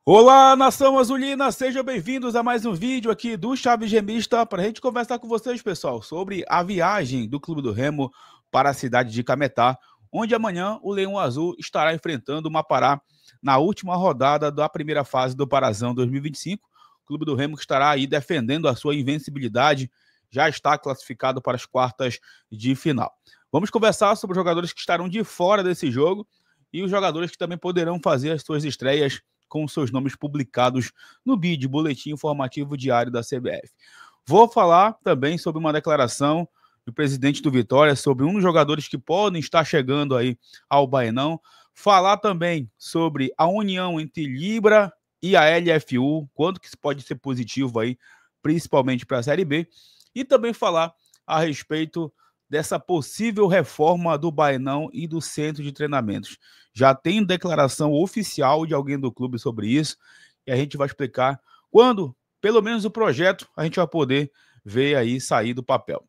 Olá, nação azulina, sejam bem-vindos a mais um vídeo aqui do Chaves Remista para a gente conversar com vocês, pessoal, sobre a viagem do Clube do Remo para a cidade de Cametá, onde amanhã o Leão Azul estará enfrentando o Mapará na última rodada da primeira fase do Parazão 2025. O Clube do Remo que estará aí defendendo a sua invencibilidade, já está classificado para as quartas de final. Vamos conversar sobre os jogadores que estarão de fora desse jogo e os jogadores que também poderão fazer as suas estreias com seus nomes publicados no BID, Boletim Informativo Diário da CBF. Vou falar também sobre uma declaração do presidente do Vitória sobre um dos jogadores que podem estar chegando aí ao Baenão. Falar também sobre a união entre Libra e a LFU, quanto que isso pode ser positivo aí, principalmente para a Série B. E também falar a respeito dessa possível reforma do Baenão e do centro de treinamentos. Já tem declaração oficial de alguém do clube sobre isso, e a gente vai explicar quando, pelo menos o projeto, a gente vai poder ver aí sair do papel.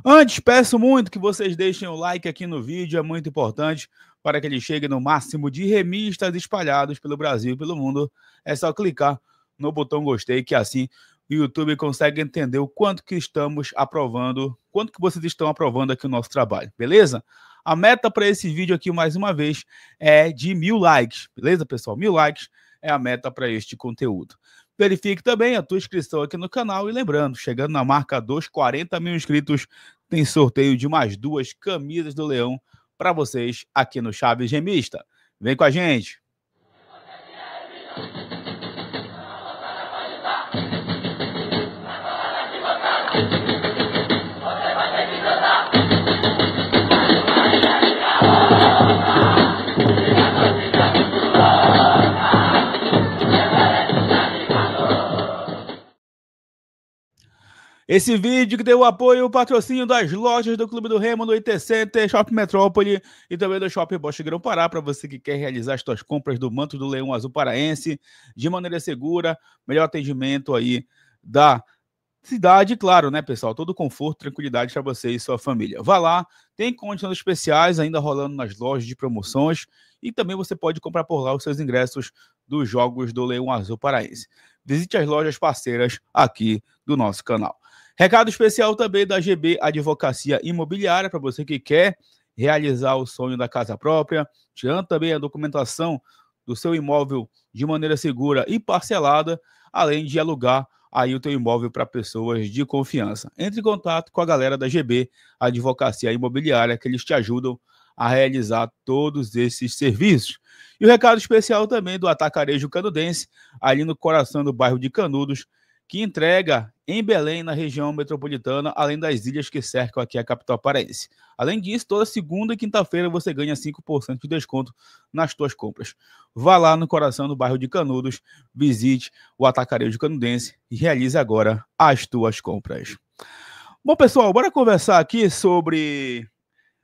Antes, peço muito que vocês deixem o like aqui no vídeo, é muito importante para que ele chegue no máximo de remistas espalhados pelo Brasil e pelo mundo. É só clicar no botão gostei, que assim o YouTube consegue entender o quanto que estamos aprovando, quanto que vocês estão aprovando aqui o nosso trabalho, beleza? A meta para esse vídeo aqui, mais uma vez, é de 1000 likes, beleza, pessoal? 1000 likes é a meta para este conteúdo. Verifique também a tua inscrição aqui no canal e lembrando, chegando na marca dos 40 mil inscritos, tem sorteio de mais 2 camisas do Leão para vocês aqui no Chaves Remista. Vem com a gente! Esse vídeo que deu o apoio, o patrocínio das lojas do Clube do Remo, no IT Center, Shopping Metrópole e também do Shopping Bosch Grão-Pará, para você que quer realizar as suas compras do manto do Leão Azul Paraense de maneira segura, melhor atendimento aí da cidade, claro, né, pessoal? Todo conforto, tranquilidade para você e sua família. Vá lá, tem condições especiais ainda rolando nas lojas de promoções e também você pode comprar por lá os seus ingressos dos jogos do Leão Azul Paraense. Visite as lojas parceiras aqui do nosso canal. Recado especial também da GB Advocacia Imobiliária, para você que quer realizar o sonho da casa própria, tirando também a documentação do seu imóvel de maneira segura e parcelada, além de alugar aí o teu imóvel para pessoas de confiança. Entre em contato com a galera da GB Advocacia Imobiliária, que eles te ajudam a realizar todos esses serviços. E o recado especial também do Atacarejo Canudense, ali no coração do bairro de Canudos, que entrega em Belém, na região metropolitana, além das ilhas que cercam aqui a capital paraense. Além disso, toda segunda e quinta-feira você ganha 5% de desconto nas suas compras. Vá lá no coração do bairro de Canudos, visite o Atacarejo Canudense e realize agora as tuas compras. Bom, pessoal, bora conversar aqui sobre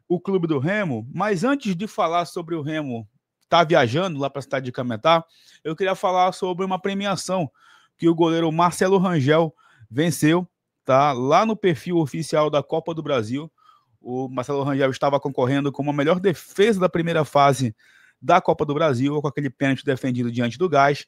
o Clube do Remo, mas antes de falar sobre o Remo estar viajando lá para a cidade de Cametá, eu queria falar sobre uma premiação que o goleiro Marcelo Rangel venceu, tá? Lá no perfil oficial da Copa do Brasil. O Marcelo Rangel estava concorrendo com a melhor defesa da primeira fase da Copa do Brasil, com aquele pênalti defendido diante do Gás.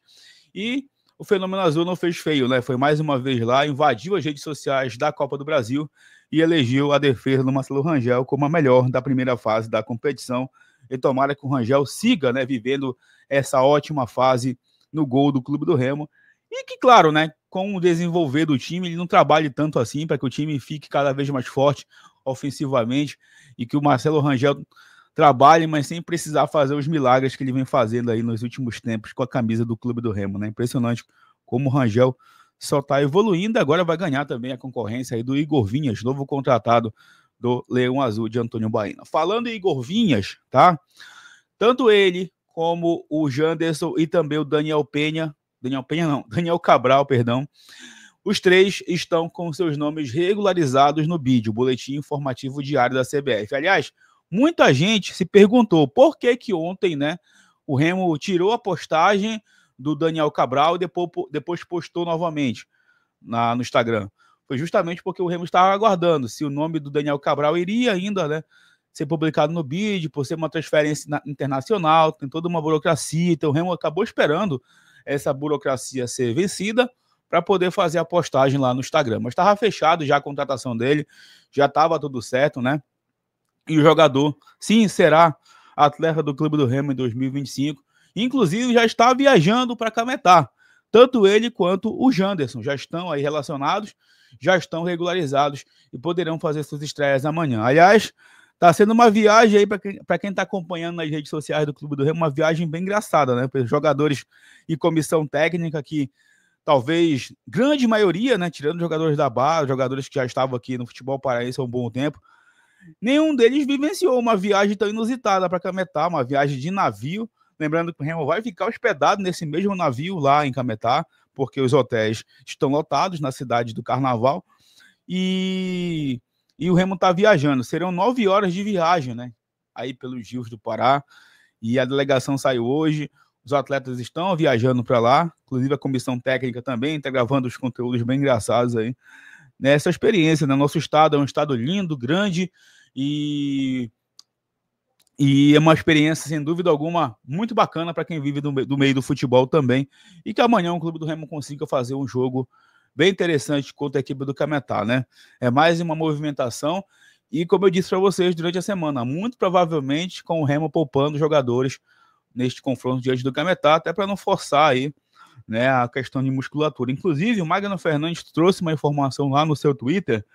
E o Fenômeno Azul não fez feio, né? Foi mais uma vez lá, invadiu as redes sociais da Copa do Brasil e elegeu a defesa do Marcelo Rangel como a melhor da primeira fase da competição. E tomara que o Rangel siga, né, vivendo essa ótima fase no gol do Clube do Remo. E que, claro, né, com o desenvolver do time, ele não trabalhe tanto assim para que o time fique cada vez mais forte ofensivamente e que o Marcelo Rangel trabalhe, mas sem precisar fazer os milagres que ele vem fazendo aí nos últimos tempos com a camisa do Clube do Remo, né? Impressionante como o Rangel só está evoluindo, agora vai ganhar também a concorrência aí do Igor Vinhas, novo contratado do Leão Azul de Antônio Baena. Falando em Igor Vinhas, tá? Tanto ele como o Janderson e também o Daniel Cabral, perdão. Os três estão com seus nomes regularizados no BID, o Boletim Informativo Diário da CBF. Aliás, muita gente se perguntou por que ontem, né, o Remo tirou a postagem do Daniel Cabral e depois postou novamente no Instagram. Foi justamente porque o Remo estava aguardando se o nome do Daniel Cabral iria ainda, né, ser publicado no BID, por ser uma transferência internacional, tem toda uma burocracia, então o Remo acabou esperando essa burocracia ser vencida para poder fazer a postagem lá no Instagram. Mas estava fechado já a contratação dele, já estava tudo certo, né? E o jogador, sim, será atleta do Clube do Remo em 2025. Inclusive, já está viajando para Cametá. Tanto ele quanto o Janderson já estão aí relacionados, já estão regularizados e poderão fazer suas estreias amanhã. Aliás, está sendo uma viagem aí para quem está acompanhando nas redes sociais do Clube do Remo, uma viagem bem engraçada, né? Para os jogadores e comissão técnica que talvez grande maioria, né, tirando jogadores da base, jogadores que já estavam aqui no futebol paraense há um bom tempo, nenhum deles vivenciou uma viagem tão inusitada para Cametá, uma viagem de navio. Lembrando que o Remo vai ficar hospedado nesse mesmo navio lá em Cametá, porque os hotéis estão lotados na cidade do Carnaval. E o Remo está viajando. Serão 9 horas de viagem, né? Aí pelos rios do Pará. E a delegação saiu hoje. Os atletas estão viajando para lá. Inclusive a comissão técnica também está gravando os conteúdos bem engraçados aí. Nessa experiência, né? Nosso estado é um estado lindo, grande e é uma experiência, sem dúvida alguma, muito bacana para quem vive do meio do futebol também. E que amanhã o Clube do Remo consiga fazer um jogo bem interessante contra a equipe do Cametá, né? É mais uma movimentação. E como eu disse para vocês durante a semana, muito provavelmente com o Remo poupando jogadores neste confronto diante do Cametá, até para não forçar aí, né, a questão de musculatura. Inclusive, o Magno Fernandes trouxe uma informação lá no seu Twitter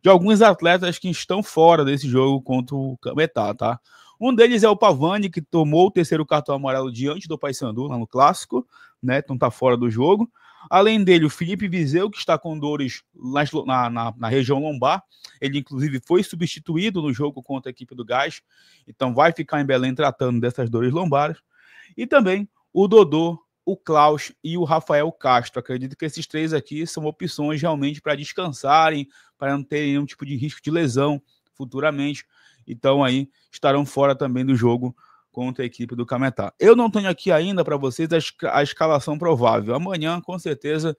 de alguns atletas que estão fora desse jogo contra o Cametá, tá? Um deles é o Pavani, que tomou o terceiro cartão amarelo diante do Paysandu, lá no Clássico, né? Então tá fora do jogo. Além dele, o Felipe Viseu, que está com dores na região lombar. Ele, inclusive, foi substituído no jogo contra a equipe do Gás. Então vai ficar em Belém tratando dessas dores lombares. E também o Dodô, o Klaus e o Rafael Castro. Acredito que esses três aqui são opções realmente para descansarem, para não terem nenhum tipo de risco de lesão futuramente. Então aí estarão fora também do jogo contra a equipe do Cametá. Eu não tenho aqui ainda para vocês a escalação provável. Amanhã, com certeza,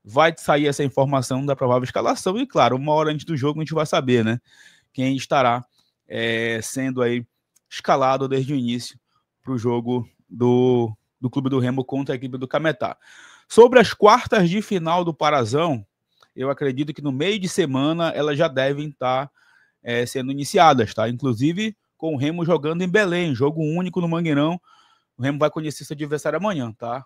vai sair essa informação da provável escalação. E, claro, uma hora antes do jogo a gente vai saber, né? Quem estará sendo aí escalado desde o início para o jogo do Clube do Remo contra a equipe do Cametá. Sobre as quartas de final do Parazão, eu acredito que no meio de semana elas já devem estar sendo iniciadas, tá? Inclusive com o Remo jogando em Belém, jogo único no Mangueirão. O Remo vai conhecer seu adversário amanhã, tá?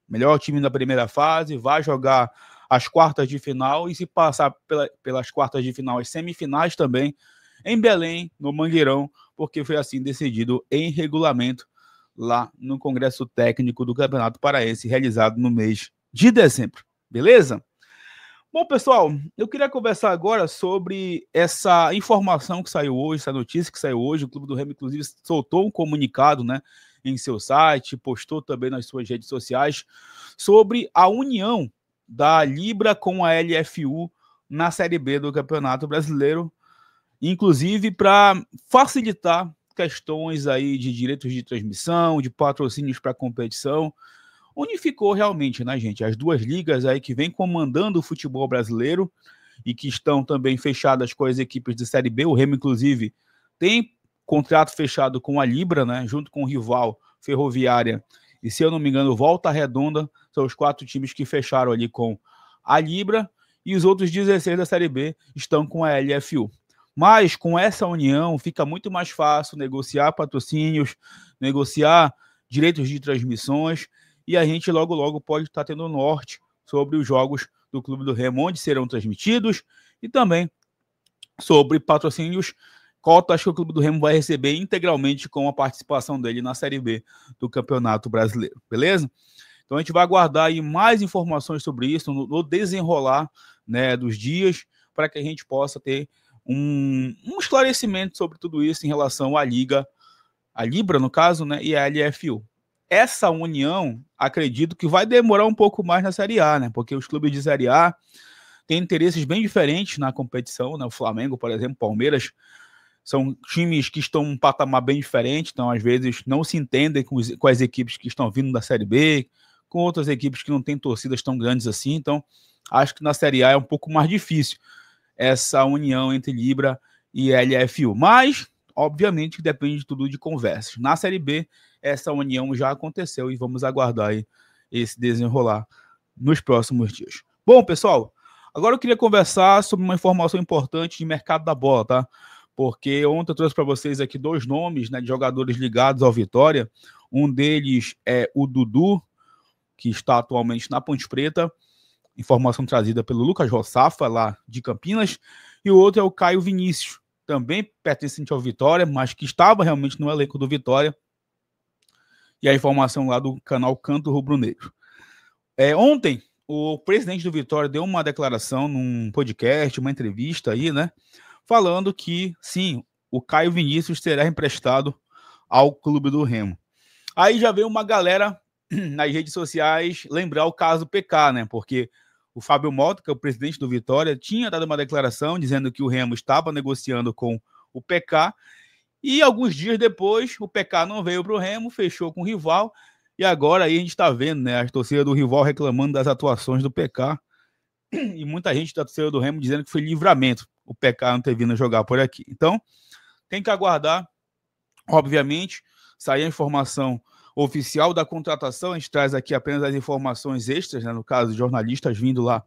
Melhor time da primeira fase, vai jogar as quartas de final e se passar pelas quartas de final, as semifinais também, em Belém, no Mangueirão, porque foi assim decidido em regulamento lá no Congresso Técnico do Campeonato Paraense, realizado no mês de dezembro. Beleza? Bom, pessoal, eu queria conversar agora sobre essa informação que saiu hoje, essa notícia que saiu hoje. O Clube do Remo, inclusive, soltou um comunicado, né, em seu site, postou também nas suas redes sociais, sobre a união da Libra com a LFU na Série B do Campeonato Brasileiro, inclusive para facilitar questões aí de direitos de transmissão, de patrocínios para a competição. Unificou realmente, né, gente? As duas ligas aí que vem comandando o futebol brasileiro e que estão também fechadas com as equipes de Série B. O Remo, inclusive, tem contrato fechado com a Libra, né, junto com o rival Ferroviária e, se eu não me engano, Volta Redonda. São os 4 times que fecharam ali com a Libra e os outros 16 da Série B estão com a LFU. Mas com essa união fica muito mais fácil negociar patrocínios, negociar direitos de transmissões, e a gente logo, logo pode estar tendo norte sobre os jogos do Clube do Remo, onde serão transmitidos, e também sobre patrocínios, cotas que o Clube do Remo vai receber integralmente com a participação dele na Série B do Campeonato Brasileiro, beleza? Então a gente vai aguardar aí mais informações sobre isso no desenrolar, né, dos dias, para que a gente possa ter um esclarecimento sobre tudo isso em relação à Liga, a Libra, no caso, né, e a LFU. Essa união, acredito que vai demorar um pouco mais na Série A, né? Porque os clubes de Série A têm interesses bem diferentes na competição, né? O Flamengo, por exemplo, Palmeiras, são times que estão em um patamar bem diferente, então às vezes não se entendem com as equipes que estão vindo da Série B, com outras equipes que não têm torcidas tão grandes assim, então acho que na Série A é um pouco mais difícil essa união entre Libra e LFU, mas obviamente depende de tudo de conversas. Na Série B, essa união já aconteceu e vamos aguardar aí esse desenrolar nos próximos dias. Bom, pessoal, agora eu queria conversar sobre uma informação importante de mercado da bola, tá? Porque ontem eu trouxe para vocês aqui 2 nomes, né, de jogadores ligados ao Vitória. Um deles é o Dudu, que está atualmente na Ponte Preta, informação trazida pelo Lucas Rossafa, lá de Campinas, e o outro é o Caio Vinícius, também pertencente ao Vitória, mas que estava realmente no elenco do Vitória, e a informação lá do canal Canto Rubro Negro. Ontem, o presidente do Vitória deu uma declaração num podcast, uma entrevista aí, né, falando que, sim, o Caio Vinícius será emprestado ao Clube do Remo. Aí já veio uma galera nas redes sociais lembrar o caso PK, né, porque o Fábio Mota, que é o presidente do Vitória, tinha dado uma declaração dizendo que o Remo estava negociando com o PK, e alguns dias depois o PK não veio para o Remo, fechou com o rival, e agora aí a gente está vendo, né, as torcidas do rival reclamando das atuações do PK, e muita gente da torcida do Remo dizendo que foi livramento o PK não ter vindo jogar por aqui. Então, tem que aguardar, obviamente, sair a informação oficial da contratação. A gente traz aqui apenas as informações extras, né, no caso de jornalistas vindo lá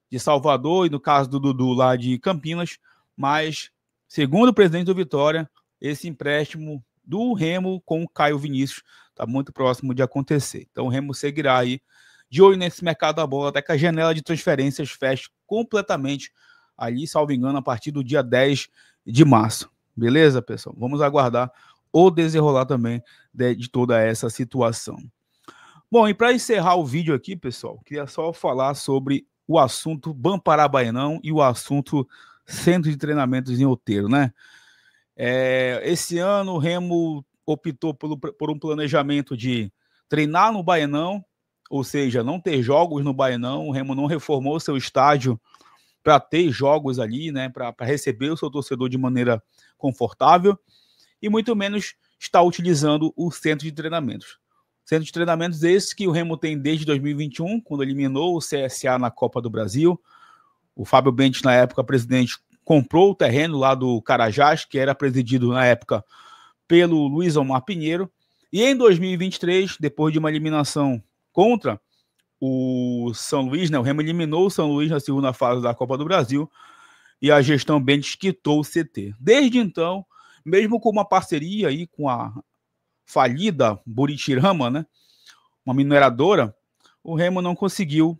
de Salvador e no caso do Dudu lá de Campinas, mas, segundo o presidente do Vitória, esse empréstimo do Remo com o Caio Vinícius está muito próximo de acontecer. Então o Remo seguirá aí de olho nesse mercado da bola até que a janela de transferências feche completamente ali, salvo engano, a partir do dia 10 de março. Beleza, pessoal? Vamos aguardar o desenrolar também de toda essa situação. Bom, e para encerrar o vídeo aqui, pessoal, queria só falar sobre o assunto Bampará-Baenão e o assunto Centro de Treinamentos em Outeiro, né? Esse ano o Remo optou por um planejamento de treinar no Baenão, ou seja, não ter jogos no Baenão. O Remo não reformou seu estádio para ter jogos ali, né, para receber o seu torcedor de maneira confortável, e muito menos está utilizando o centro de treinamentos. Centro de treinamentos esse que o Remo tem desde 2021, quando eliminou o CSA na Copa do Brasil. O Fábio Bentes, na época, presidente, comprou o terreno lá do Carajás, que era presidido na época pelo Luiz Omar Pinheiro, e em 2023, depois de uma eliminação contra o São Luís, né, o Remo eliminou o São Luís na segunda fase da Copa do Brasil, e a gestão Bentes quitou o CT. Desde então, mesmo com uma parceria aí com a falida Buritirama, né, uma mineradora, o Remo não conseguiu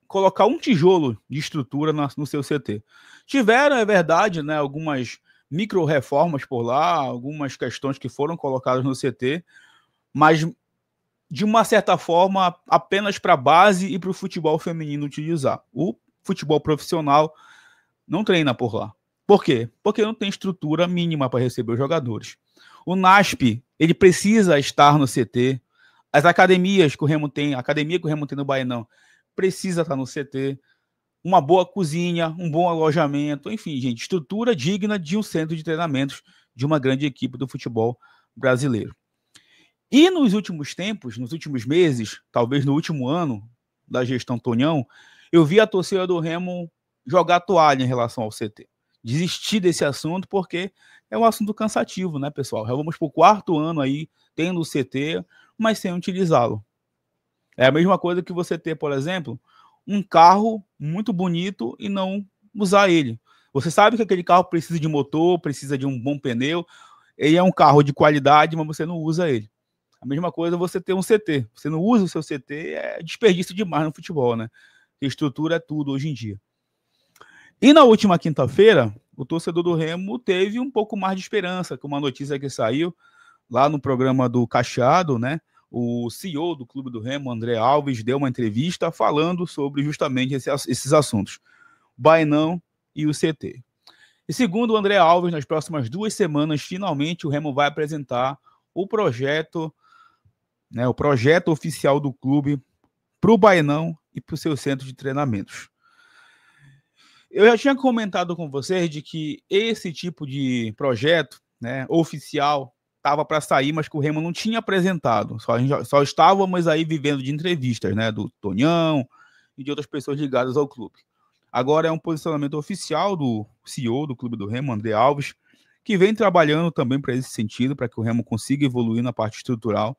colocar um tijolo de estrutura no seu CT. Tiveram, é verdade, né, algumas micro-reformas por lá, algumas questões que foram colocadas no CT, mas de uma certa forma apenas para a base e para o futebol feminino utilizar. O futebol profissional não treina por lá. Por quê? Porque não tem estrutura mínima para receber os jogadores. O NASP, ele precisa estar no CT. As academias que o Remo tem, a academia que o Remo tem no Baenão, precisa estar no CT. Uma boa cozinha, um bom alojamento, enfim, gente, estrutura digna de um centro de treinamentos de uma grande equipe do futebol brasileiro. E nos últimos tempos, nos últimos meses, talvez no último ano da gestão Tonhão, eu vi a torcida do Remo jogar toalha em relação ao CT. Desistir desse assunto porque é um assunto cansativo, né, pessoal? Já vamos para o 4º ano aí tendo o CT, mas sem utilizá-lo. É a mesma coisa que você ter, por exemplo, um carro muito bonito e não usar ele. Você sabe que aquele carro precisa de motor, precisa de um bom pneu, ele é um carro de qualidade, mas você não usa ele. A mesma coisa você ter um CT. Você não usa o seu CT, é desperdício demais no futebol, né? Estrutura é tudo hoje em dia. E na última quinta-feira, o torcedor do Remo teve um pouco mais de esperança, com uma notícia que saiu lá no programa do Cacheado, né? O CEO do Clube do Remo, André Alves, deu uma entrevista falando sobre justamente esses assuntos, Baenão e o CT. E segundo o André Alves, nas próximas 2 semanas, finalmente o Remo vai apresentar o projeto, né, o projeto oficial do clube para o Baenão e para o seu centro de treinamentos. Eu já tinha comentado com vocês de que esse tipo de projeto, né, oficial, estava para sair, mas que o Remo não tinha apresentado. Só estávamos aí vivendo de entrevistas, né, do Tonhão e de outras pessoas ligadas ao clube. Agora é um posicionamento oficial do CEO do Clube do Remo, André Alves, que vem trabalhando também para esse sentido, para que o Remo consiga evoluir na parte estrutural.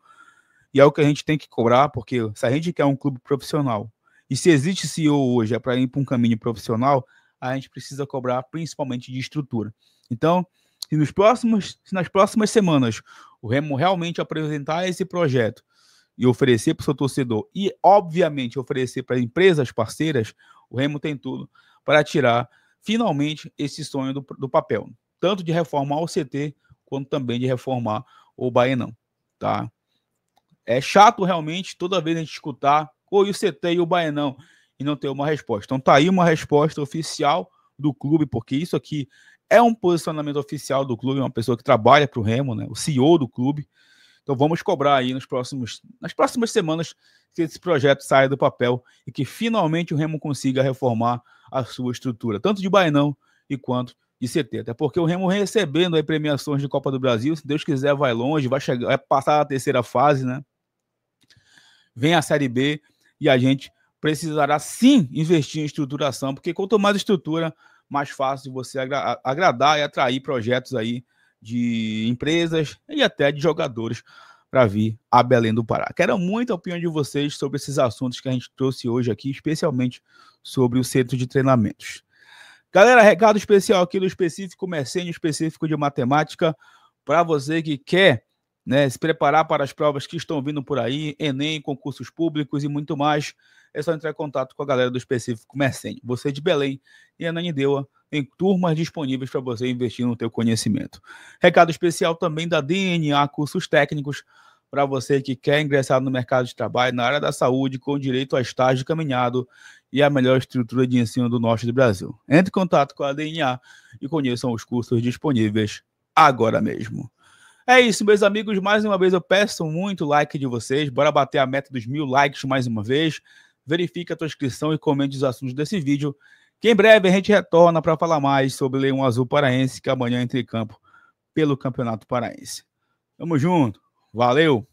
e é o que a gente tem que cobrar, porque se a gente quer um clube profissional, e se existe CEO hoje é para ir para um caminho profissional, a gente precisa cobrar principalmente de estrutura. Então, se nas próximas semanas o Remo realmente apresentar esse projeto e oferecer para o seu torcedor, e obviamente oferecer para empresas parceiras, o Remo tem tudo para tirar finalmente esse sonho do papel, tanto de reformar o CT, quanto também de reformar o Baenão, tá? É chato realmente toda vez a gente escutar o CT e o Baenão e não ter uma resposta. Então tá aí uma resposta oficial do clube, porque isso aqui é um posicionamento oficial do clube, uma pessoa que trabalha para o Remo, né? O CEO do clube. Então vamos cobrar aí nas próximas semanas que esse projeto saia do papel e que finalmente o Remo consiga reformar a sua estrutura, tanto de Baenão e quanto de CT. Até porque o Remo recebendo aí premiações de Copa do Brasil, se Deus quiser vai longe, vai passar a terceira fase, né? Vem a Série B e a gente precisará sim investir em estruturação, porque quanto mais estrutura, mais fácil você agradar e atrair projetos aí de empresas e até de jogadores para vir a Belém do Pará. Quero muito a opinião de vocês sobre esses assuntos que a gente trouxe hoje aqui, especialmente sobre o centro de treinamentos. Galera, recado especial aqui do Específico Mercênio, específico de matemática, para você que quer, né, se preparar para as provas que estão vindo por aí, Enem, concursos públicos e muito mais, é só entrar em contato com a galera do Específico Mercênio. Você de Belém e Ananindeua tem turmas disponíveis para você investir no teu conhecimento. Recado especial também da DNA Cursos Técnicos, para você que quer ingressar no mercado de trabalho na área da saúde com direito a estágio caminhado e a melhor estrutura de ensino do norte do Brasil. Entre em contato com a DNA e conheçam os cursos disponíveis agora mesmo. É isso, meus amigos. Mais uma vez eu peço muito like de vocês. Bora bater a meta dos 1000 likes mais uma vez. Verifique a tua inscrição e comente os assuntos desse vídeo, que em breve a gente retorna para falar mais sobre o Leão Azul Paraense, que amanhã entra em campo pelo Campeonato Paraense. Tamo junto. Valeu!